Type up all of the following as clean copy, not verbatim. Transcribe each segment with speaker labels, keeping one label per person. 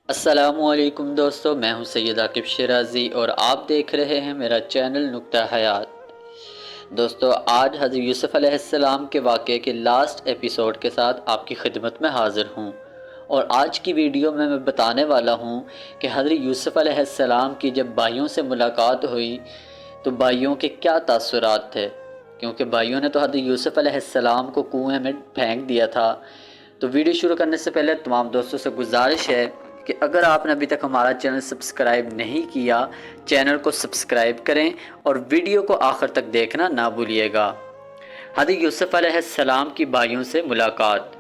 Speaker 1: السلام علیکم دوستو، میں ہوں سید عاقب شیرازی اور آپ دیکھ رہے ہیں میرا چینل نقطہ حیات۔ دوستو، آج حضرت یوسف علیہ السلام کے واقعے کے لاسٹ ایپیسوڈ کے ساتھ آپ کی خدمت میں حاضر ہوں، اور آج کی ویڈیو میں بتانے والا ہوں کہ حضرت یوسف علیہ السلام کی جب بھائیوں سے ملاقات ہوئی تو بھائیوں کے کیا تاثرات تھے، کیونکہ بھائیوں نے تو حضرت یوسف علیہ السلام کو کنویں میں پھینک دیا تھا۔ تو ویڈیو شروع کرنے سے پہلے تمام دوستوں سے گزارش ہے کہ اگر آپ نے ابھی تک ہمارا چینل سبسکرائب نہیں کیا، چینل کو سبسکرائب کریں اور ویڈیو کو آخر تک دیکھنا نہ بھولیے گا۔ حضرت یوسف علیہ السلام کی بھائیوں سے ملاقات۔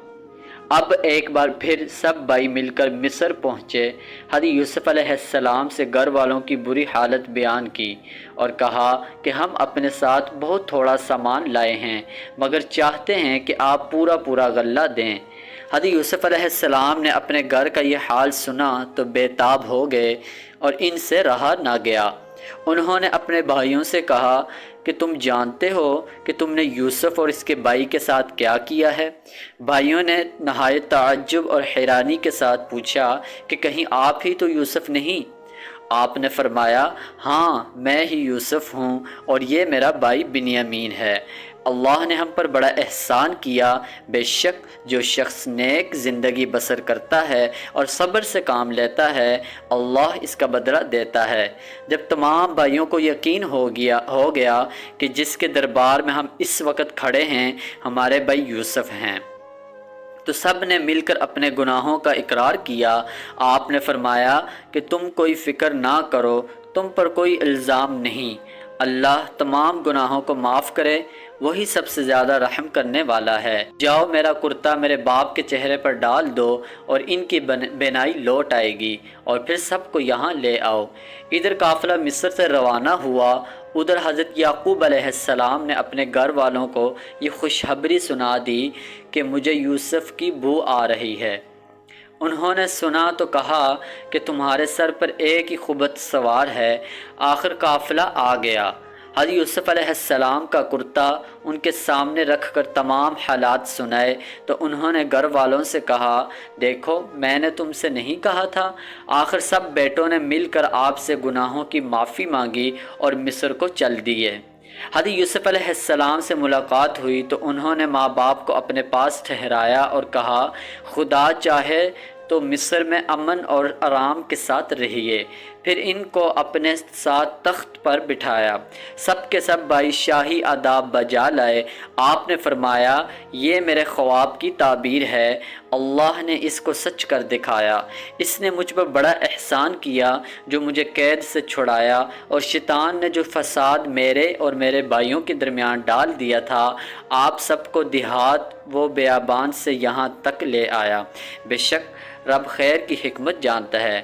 Speaker 1: اب ایک بار پھر سب بھائی مل کر مصر پہنچے۔ حضرت یوسف علیہ السلام سے گھر والوں کی بری حالت بیان کی اور کہا کہ ہم اپنے ساتھ بہت تھوڑا سامان لائے ہیں، مگر چاہتے ہیں کہ آپ پورا غلہ دیں۔ حضرت یوسف علیہ السلام نے اپنے گھر کا یہ حال سنا تو بے تاب ہو گئے اور ان سے رہا نہ گیا۔ انہوں نے اپنے بھائیوں سے کہا کہ تم جانتے ہو کہ تم نے یوسف اور اس کے بھائی کے ساتھ کیا کیا ہے؟ بھائیوں نے نہایت تعجب اور حیرانی کے ساتھ پوچھا کہ کہیں آپ ہی تو یوسف نہیں؟ آپ نے فرمایا، ہاں میں ہی یوسف ہوں اور یہ میرا بھائی بنیامین ہے۔ اللہ نے ہم پر بڑا احسان کیا۔ بے شک جو شخص نیک زندگی بسر کرتا ہے اور صبر سے کام لیتا ہے، اللہ اس کا بدلہ دیتا ہے۔ جب تمام بھائیوں کو یقین ہو گیا کہ جس کے دربار میں ہم اس وقت کھڑے ہیں ہمارے بھائی یوسف ہیں، تو سب نے مل کر اپنے گناہوں کا اقرار کیا۔ آپ نے فرمایا کہ تم کوئی فکر نہ کرو، تم پر کوئی الزام نہیں، اللہ تمام گناہوں کو معاف کرے، وہی سب سے زیادہ رحم کرنے والا ہے۔ جاؤ میرا کرتا میرے باپ کے چہرے پر ڈال دو اور ان کی بینائی لوٹ آئے گی، اور پھر سب کو یہاں لے آؤ۔ ادھر قافلہ مصر سے روانہ ہوا، ادھر حضرت یعقوب علیہ السلام نے اپنے گھر والوں کو یہ خوشخبری سنا دی کہ مجھے یوسف کی بو آ رہی ہے۔ انہوں نے سنا تو کہا کہ تمہارے سر پر ایک ہی خبط سوار ہے۔ آخر قافلہ آ گیا۔ حضرت یوسف علیہ السلام کا کرتا ان کے سامنے رکھ کر تمام حالات سنائے تو انہوں نے گھر والوں سے کہا، دیکھو میں نے تم سے نہیں کہا تھا؟ آخر سب بیٹوں نے مل کر آپ سے گناہوں کی معافی مانگی اور مصر کو چل دیے۔ حضرت یوسف علیہ السلام سے ملاقات ہوئی تو انہوں نے ماں باپ کو اپنے پاس ٹھہرایا اور کہا، خدا چاہے تو مصر میں امن اور آرام کے ساتھ رہیے۔ پھر ان کو اپنے ساتھ تخت پر بٹھایا۔ سب کے سب بھائی شاہی آداب بجا لائے۔ آپ نے فرمایا، یہ میرے خواب کی تعبیر ہے، اللہ نے اس کو سچ کر دکھایا۔ اس نے مجھ پر بڑا احسان کیا جو مجھے قید سے چھڑایا، اور شیطان نے جو فساد میرے اور میرے بھائیوں کے درمیان ڈال دیا تھا، آپ سب کو دیہات و بیابان سے یہاں تک لے آیا۔ بے شک رب خیر کی حکمت جانتا ہے۔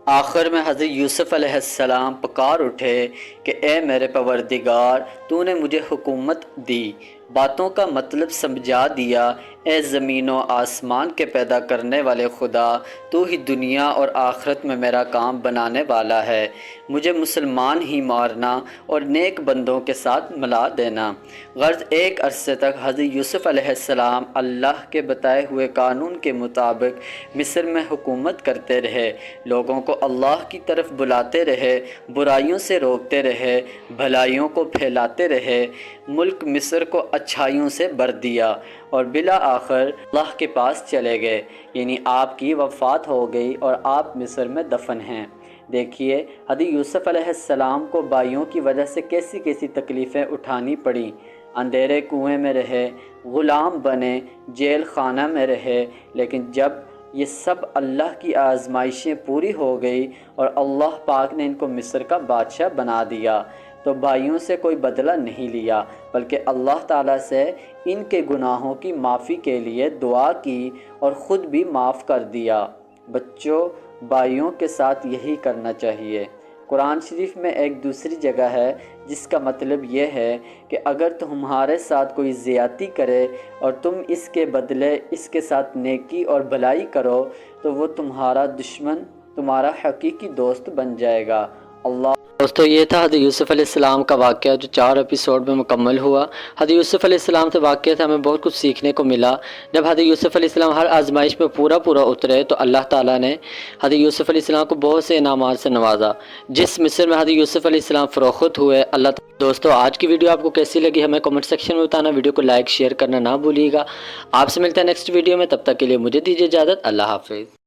Speaker 1: آخر میں حضرت یوسف علیہ السلام پکار اٹھے کہ اے میرے پروردگار، تو نے مجھے حکومت دی، باتوں کا مطلب سمجھا دیا۔ اے زمین و آسمان کے پیدا کرنے والے خدا، تو ہی دنیا اور آخرت میں میرا کام بنانے والا ہے۔ مجھے مسلمان ہی مارنا اور نیک بندوں کے ساتھ ملا دینا۔ غرض ایک عرصے تک حضرت یوسف علیہ السلام اللہ کے بتائے ہوئے قانون کے مطابق مصر میں حکومت کرتے رہے، لوگوں کو اللہ کی طرف بلاتے رہے، برائیوں سے روکتے رہے، بھلائیوں کو پھیلاتے رہے، ملک مصر کو اچھائیوں سے بھر دیا، اور بالآخر اللہ کے پاس چلے گئے، یعنی آپ کی وفات ہو گئی اور آپ مصر میں دفن ہیں۔ دیکھیے حضرت یوسف علیہ السلام کو بھائیوں کی وجہ سے کیسی کیسی تکلیفیں اٹھانی پڑیں۔ اندھیرے کنویں میں رہے، غلام بنے، جیل خانہ میں رہے، لیکن جب یہ سب اللہ کی آزمائشیں پوری ہو گئی اور اللہ پاک نے ان کو مصر کا بادشاہ بنا دیا، تو بھائیوں سے کوئی بدلہ نہیں لیا، بلکہ اللہ تعالیٰ سے ان کے گناہوں کی معافی کے لیے دعا کی اور خود بھی معاف کر دیا۔ بچوں، بھائیوں کے ساتھ یہی کرنا چاہیے۔ قرآن شریف میں ایک دوسری جگہ ہے جس کا مطلب یہ ہے کہ اگر تمہارے ساتھ کوئی زیادتی کرے اور تم اس کے بدلے اس کے ساتھ نیکی اور بھلائی کرو تو وہ تمہارا دشمن تمہارا حقیقی دوست بن جائے گا۔ اللہ دوستو یہ تھا حضرت یوسف علیہ السلام کا واقعہ جو 4 ایپیسوڈ میں مکمل ہوا۔ حضرت یوسف علیہ السلام سے واقعہ سے ہمیں بہت کچھ سیکھنے کو ملا۔ جب حضرت یوسف علیہ السلام ہر آزمائش میں پورا اترے تو اللہ تعالیٰ نے حضرت یوسف علیہ السلام کو بہت سے انعامات سے نوازا، جس مصر میں حضرت یوسف علیہ السلام فروخت ہوئے۔ دوستو آج کی ویڈیو آپ کو کیسی لگی ہمیں کمنٹ سیکشن میں بتانا، ویڈیو کو لائک شیئر کرنا نہ بھولیے گا۔ آپ سے ملتے ہیں نیکسٹ ویڈیو میں، تب تک کے لیے مجھے دیجیے اجازت، اللہ حافظ۔